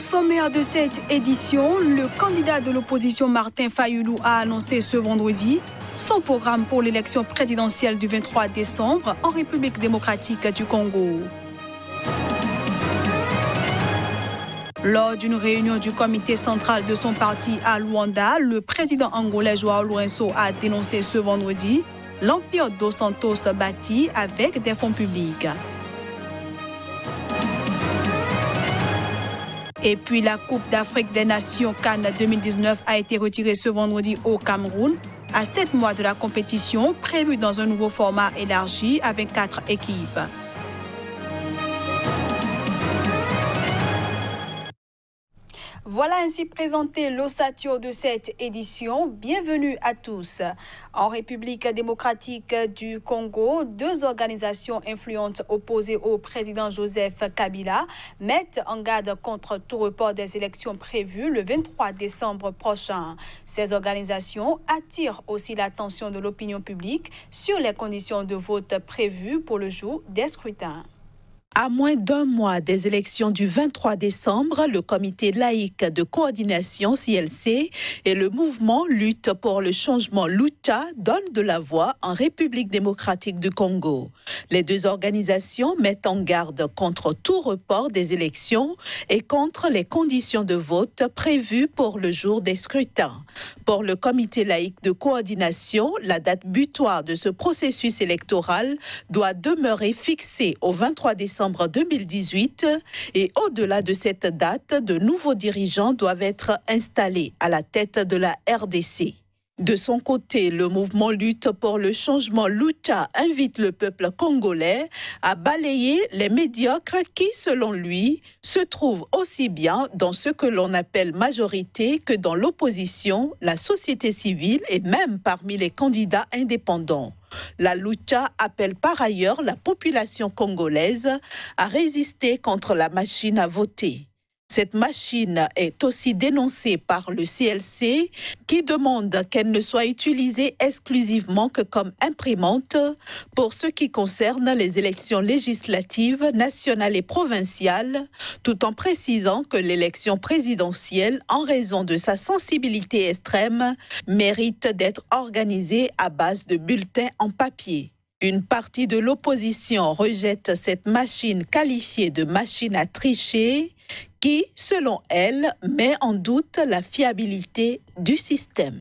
sommaire de cette édition, le candidat de l'opposition Martin Fayulu a annoncé ce vendredi son programme pour l'élection présidentielle du 23 décembre en République démocratique du Congo. Lors d'une réunion du comité central de son parti à Luanda, le président angolais João Lourenço a dénoncé ce vendredi l'empire dos Santos bâti avec des fonds publics. Et puis la Coupe d'Afrique des Nations CAN 2019 a été retirée ce vendredi au Cameroun, à 7 mois de la compétition prévue dans un nouveau format élargi avec 4 équipes. Voilà ainsi présenté l'ossature de cette édition. Bienvenue à tous. En République démocratique du Congo, 2 organisations influentes opposées au président Joseph Kabila mettent en garde contre tout report des élections prévues le 23 décembre prochain. Ces organisations attirent aussi l'attention de l'opinion publique sur les conditions de vote prévues pour le jour des scrutins. À moins d'un mois des élections du 23 décembre, le comité laïque de coordination CLC et le mouvement Lutte pour le changement Lucha donnent de la voix en République démocratique du Congo. Les 2 organisations mettent en garde contre tout report des élections et contre les conditions de vote prévues pour le jour des scrutins. Pour le comité laïque de coordination, la date butoir de ce processus électoral doit demeurer fixée au 23 décembre 2018 et au-delà de cette date, de nouveaux dirigeants doivent être installés à la tête de la RDC. De son côté, le mouvement Lutte pour le changement Lucha invite le peuple congolais à balayer les médiocres qui, selon lui, se trouvent aussi bien dans ce que l'on appelle majorité que dans l'opposition, la société civile et même parmi les candidats indépendants. La Lucha appelle par ailleurs la population congolaise à résister contre la machine à voter. Cette machine est aussi dénoncée par le CLC qui demande qu'elle ne soit utilisée exclusivement que comme imprimante pour ce qui concerne les élections législatives nationales et provinciales, tout en précisant que l'élection présidentielle, en raison de sa sensibilité extrême, mérite d'être organisée à base de bulletins en papier. Une partie de l'opposition rejette cette machine qualifiée de machine à tricher qui, selon elle, met en doute la fiabilité du système.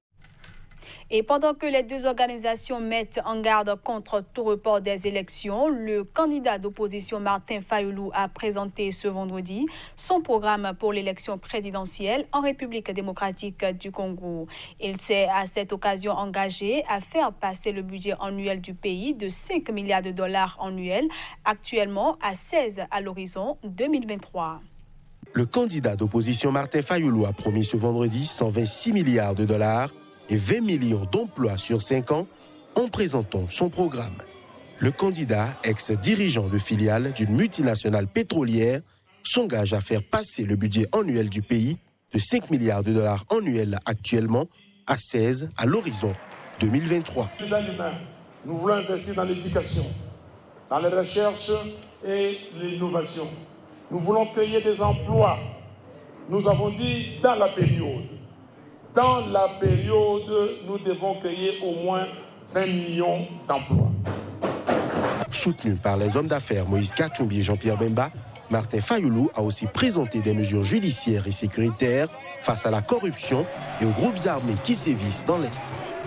Et pendant que les 2 organisations mettent en garde contre tout report des élections, le candidat d'opposition Martin Fayulu a présenté ce vendredi son programme pour l'élection présidentielle en République démocratique du Congo. Il s'est à cette occasion engagé à faire passer le budget annuel du pays de 5 milliards de dollars annuels, actuellement à 16 à l'horizon 2023. Le candidat d'opposition Martin Fayulu a promis ce vendredi 126 milliards de dollars et 20 millions d'emplois sur 5 ans en présentant son programme. Le candidat, ex-dirigeant de filiale d'une multinationale pétrolière, s'engage à faire passer le budget annuel du pays de 5 milliards de dollars annuels actuellement à 16 à l'horizon 2023. Nous voulons investir dans l'éducation, dans la recherche et l'innovation. Nous voulons créer des emplois. Nous avons dit dans la période, nous devons créer au moins 20 millions d'emplois. Soutenu par les hommes d'affaires Moïse Katumbi et Jean-Pierre Bemba, Martin Fayulu a aussi présenté des mesures judiciaires et sécuritaires face à la corruption et aux groupes armés qui sévissent dans l'Est.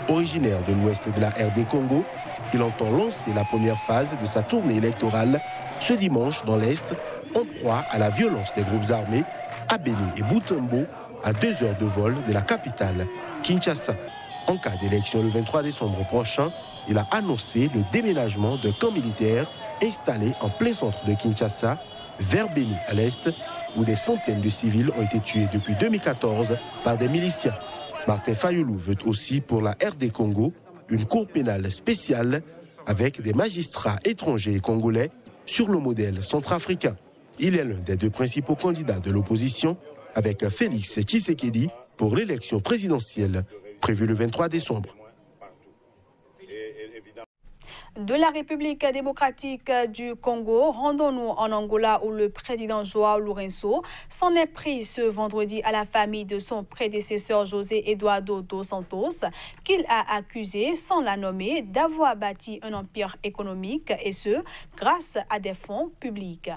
Originaire de l'ouest de la RD Congo, il entend lancer la première phase de sa tournée électorale ce dimanche dans l'Est, en proie à la violence des groupes armés à Beni et Butembo, à 2 heures de vol de la capitale, Kinshasa. En cas d'élection le 23 décembre prochain, il a annoncé le déménagement d'un camp militaire installé en plein centre de Kinshasa, vers Beni à l'est, où des centaines de civils ont été tués depuis 2014 par des miliciens. Martin Fayulu veut aussi pour la RD Congo une cour pénale spéciale avec des magistrats étrangers et congolais sur le modèle centrafricain. Il est l'un des 2 principaux candidats de l'opposition avec Félix Tshisekedi pour l'élection présidentielle prévue le 23 décembre. De la République démocratique du Congo, rendons-nous en Angola où le président João Lourenço s'en est pris ce vendredi à la famille de son prédécesseur José Eduardo dos Santos, qu'il a accusé, sans la nommer, d'avoir bâti un empire économique et ce, grâce à des fonds publics.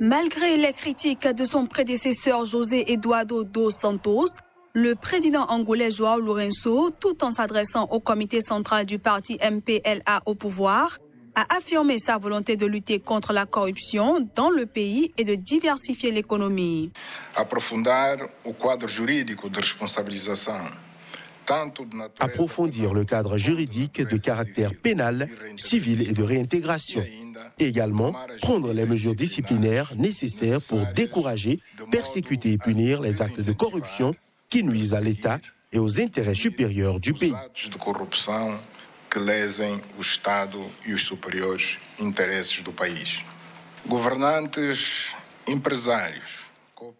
Malgré les critiques de son prédécesseur José Eduardo dos Santos, le président angolais João Lourenço, tout en s'adressant au comité central du parti MPLA au pouvoir, a affirmé sa volonté de lutter contre la corruption dans le pays et de diversifier l'économie. Approfondir le cadre juridique de caractère pénal, civil et de réintégration. Et également prendre les mesures disciplinaires nécessaires pour décourager, persécuter et punir les actes de corruption qui nuisent à l'État et aux intérêts supérieurs du pays. Que lesem o Estado e os superiores interesses do país. Governantes, empresários.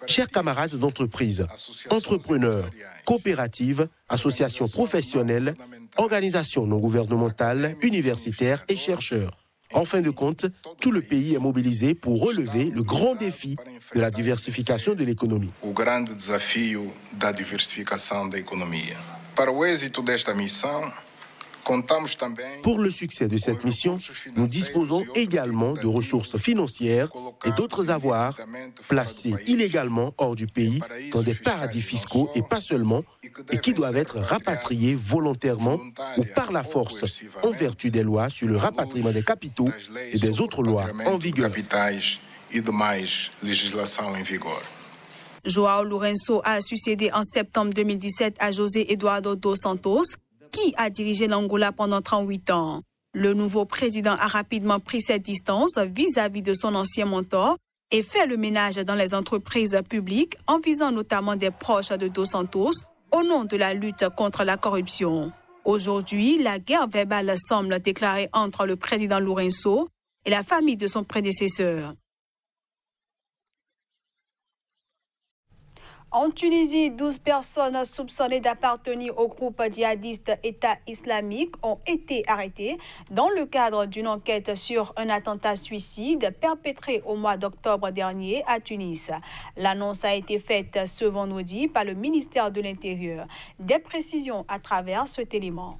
Chers camarades d'entreprise, entrepreneurs, coopératives, associations professionnelles, organisations non gouvernementales, universitaires et chercheurs. En fin de compte, tout le pays est mobilisé pour relever le grand défi de la diversification de l'économie. O grande desafio da diversificação da economia. Para o êxito desta missão, pour le succès de cette mission, nous disposons également de ressources financières et d'autres avoirs placés illégalement hors du pays dans des paradis fiscaux et pas seulement, et qui doivent être rapatriés volontairement ou par la force en vertu des lois sur le rapatriement des capitaux et des autres lois en vigueur. João Lourenço a succédé en septembre 2017 à José Eduardo dos Santos, qui a dirigé l'Angola pendant 38 ans. Le nouveau président a rapidement pris cette distance vis-à-vis de son ancien mentor et fait le ménage dans les entreprises publiques en visant notamment des proches de dos Santos au nom de la lutte contre la corruption. Aujourd'hui, la guerre verbale semble déclarée entre le président Lourenço et la famille de son prédécesseur. En Tunisie, 12 personnes soupçonnées d'appartenir au groupe djihadiste État islamique ont été arrêtées dans le cadre d'une enquête sur un attentat suicide perpétré au mois d'octobre dernier à Tunis. L'annonce a été faite ce vendredi par le ministère de l'Intérieur. Des précisions à travers cet élément.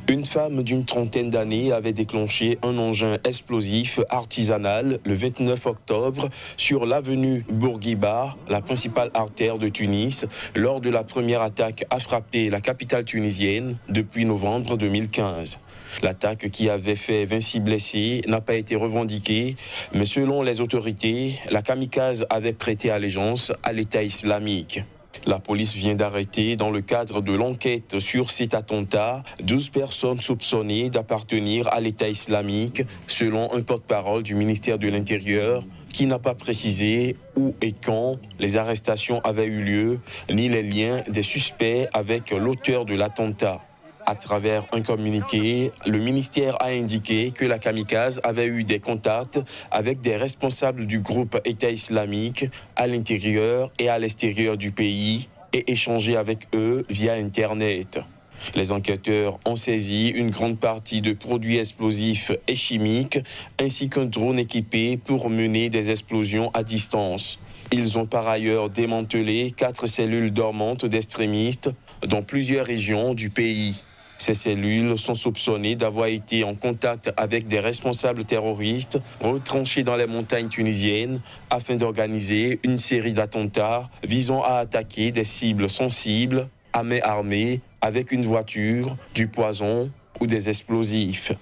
Une femme d'une trentaine d'années avait déclenché un engin explosif artisanal le 29 octobre sur l'avenue Bourguiba, la principale artère de Tunis, lors de la première attaque à frapper la capitale tunisienne depuis novembre 2015. L'attaque qui avait fait 26 blessés n'a pas été revendiquée, mais selon les autorités, la kamikaze avait prêté allégeance à l'État islamique. La police vient d'arrêter, dans le cadre de l'enquête sur cet attentat, 12 personnes soupçonnées d'appartenir à l'État islamique, selon un porte-parole du ministère de l'Intérieur, qui n'a pas précisé où et quand les arrestations avaient eu lieu, ni les liens des suspects avec l'auteur de l'attentat. À travers un communiqué, le ministère a indiqué que la kamikaze avait eu des contacts avec des responsables du groupe État islamique à l'intérieur et à l'extérieur du pays et échangé avec eux via Internet. Les enquêteurs ont saisi une grande partie de produits explosifs et chimiques ainsi qu'un drone équipé pour mener des explosions à distance. Ils ont par ailleurs démantelé 4 cellules dormantes d'extrémistes dans plusieurs régions du pays. Ces cellules sont soupçonnées d'avoir été en contact avec des responsables terroristes retranchés dans les montagnes tunisiennes afin d'organiser une série d'attentats visant à attaquer des cibles sensibles à main armée avec une voiture, du poison ou des explosifs.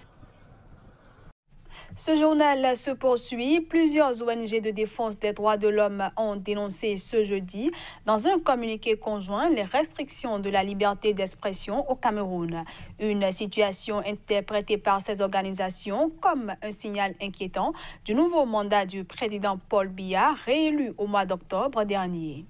Ce journal se poursuit. Plusieurs ONG de défense des droits de l'homme ont dénoncé ce jeudi, dans un communiqué conjoint, les restrictions de la liberté d'expression au Cameroun. Une situation interprétée par ces organisations comme un signal inquiétant du nouveau mandat du président Paul Biya, réélu au mois d'octobre dernier.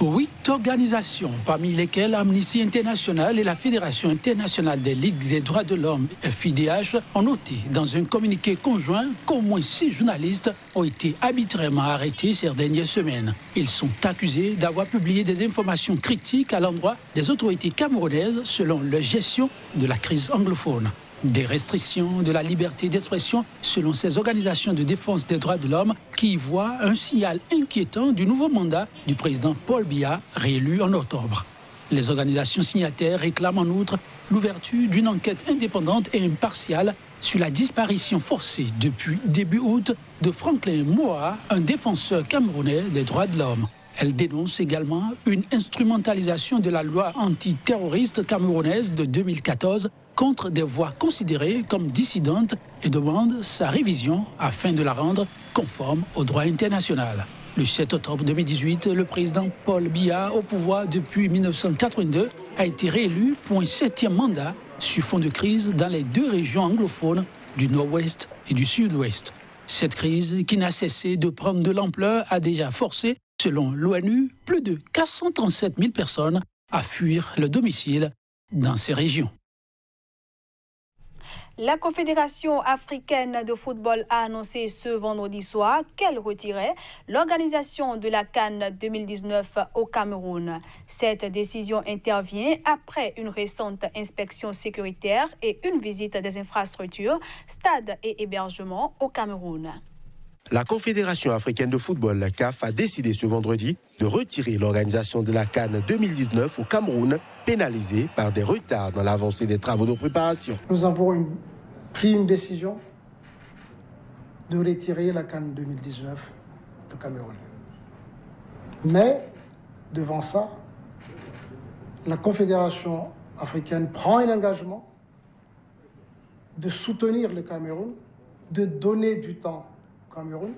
8 organisations, parmi lesquelles Amnesty International et la Fédération internationale des ligues des droits de l'homme, FIDH, ont noté dans un communiqué conjoint qu'au moins 6 journalistes ont été arbitrairement arrêtés ces dernières semaines. Ils sont accusés d'avoir publié des informations critiques à l'endroit des autorités camerounaises selon leur gestion de la crise anglophone. Des restrictions de la liberté d'expression selon ces organisations de défense des droits de l'homme qui y voient un signal inquiétant du nouveau mandat du président Paul Biya, réélu en octobre. Les organisations signataires réclament en outre l'ouverture d'une enquête indépendante et impartiale sur la disparition forcée depuis début août de Franklin Moa, un défenseur camerounais des droits de l'homme. Elle dénonce également une instrumentalisation de la loi antiterroriste camerounaise de 2014 contre des voix considérées comme dissidentes et demande sa révision afin de la rendre conforme au droit international. Le 7 octobre 2018, le président Paul Biya, au pouvoir depuis 1982, a été réélu pour un 7e mandat sur fond de crise dans les 2 régions anglophones du Nord-Ouest et du Sud-Ouest. Cette crise, qui n'a cessé de prendre de l'ampleur, a déjà forcé, selon l'ONU, plus de 437 000 personnes à fuir leur domicile dans ces régions. La Confédération africaine de football a annoncé ce vendredi soir qu'elle retirait l'organisation de la CAN 2019 au Cameroun. Cette décision intervient après une récente inspection sécuritaire et une visite des infrastructures, stades et hébergements au Cameroun. La Confédération africaine de football, la CAF, a décidé ce vendredi de retirer l'organisation de la CAN 2019 au Cameroun, pénalisée par des retards dans l'avancée des travaux de préparation. Nous avons pris une décision de retirer la CAN 2019 du Cameroun. Mais, devant ça, la Confédération africaine prend un engagement de soutenir le Cameroun, de donner du temps au Cameroun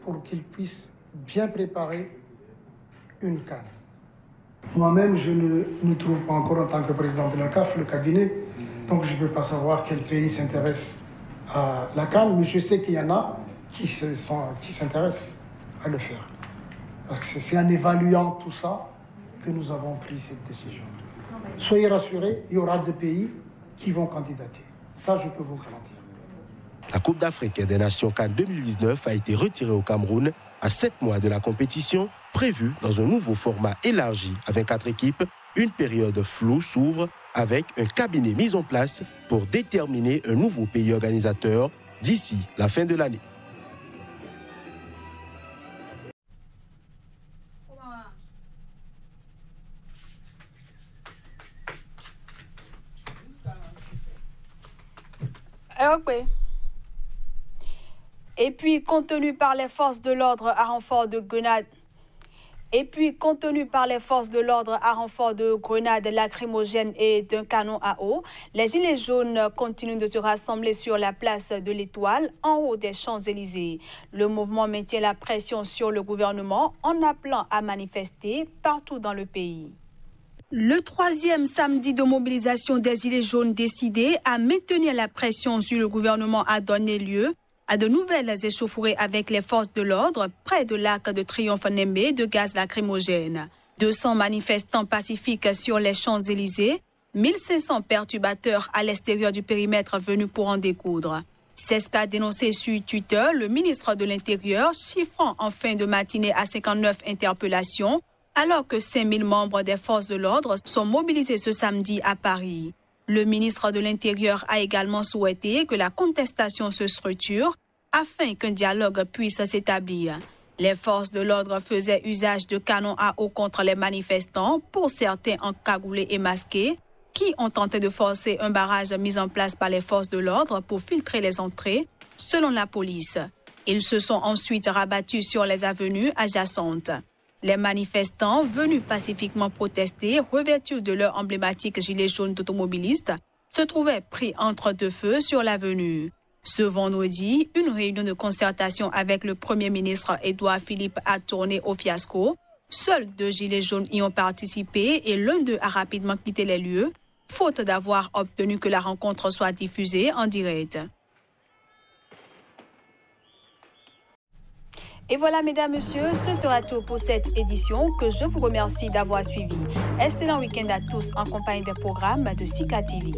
pour qu'il puisse bien préparer une CAN. Moi-même, je ne trouve pas encore en tant que président de la CAF le cabinet, donc je ne peux pas savoir quel pays s'intéresse à la CAN, mais je sais qu'il y en a qui s'intéressent à le faire. Parce que c'est en évaluant tout ça que nous avons pris cette décision. Soyez rassurés, il y aura des pays qui vont candidater. Ça, je peux vous garantir. La Coupe d'Afrique des Nations CAN 2019 a été retirée au Cameroun à 7 mois de la compétition, prévue dans un nouveau format élargi à 24 équipes. Une période floue s'ouvre avec un cabinet mis en place pour déterminer un nouveau pays organisateur d'ici la fin de l'année. Et puis, contenu par les forces de l'ordre à renfort de grenades. Lacrymogènes et d'un canon à eau, les Gilets jaunes continuent de se rassembler sur la place de l'Étoile, en haut des Champs-Élysées. Le mouvement maintient la pression sur le gouvernement en appelant à manifester partout dans le pays. Le 3e samedi de mobilisation des Gilets jaunes décidé à maintenir la pression sur le gouvernement a donné lieu à de nouvelles échauffourées avec les forces de l'ordre près de l'Arc de Triomphe Nembe de gaz lacrymogène. 200 manifestants pacifiques sur les Champs-Élysées, 1500 perturbateurs à l'extérieur du périmètre venus pour en découdre. C'est ce qu'a dénoncé sur Twitter le ministre de l'Intérieur, chiffrant en fin de matinée à 59 interpellations, alors que 5000 membres des forces de l'ordre sont mobilisés ce samedi à Paris. Le ministre de l'Intérieur a également souhaité que la contestation se structure afin qu'un dialogue puisse s'établir. Les forces de l'ordre faisaient usage de canons à eau contre les manifestants, pour certains encagoulés et masqués, qui ont tenté de forcer un barrage mis en place par les forces de l'ordre pour filtrer les entrées, selon la police. Ils se sont ensuite rabattus sur les avenues adjacentes. Les manifestants venus pacifiquement protester, revêtus de leur emblématique gilet jaune d'automobilistes, se trouvaient pris entre deux feux sur l'avenue. Ce vendredi, une réunion de concertation avec le Premier ministre Édouard Philippe a tourné au fiasco. Seuls 2 gilets jaunes y ont participé et l'un d'eux a rapidement quitté les lieux, faute d'avoir obtenu que la rencontre soit diffusée en direct. Et voilà, mesdames, messieurs, ce sera tout pour cette édition que je vous remercie d'avoir suivi. Excellent week-end à tous en compagnie des programmes de Sika TV.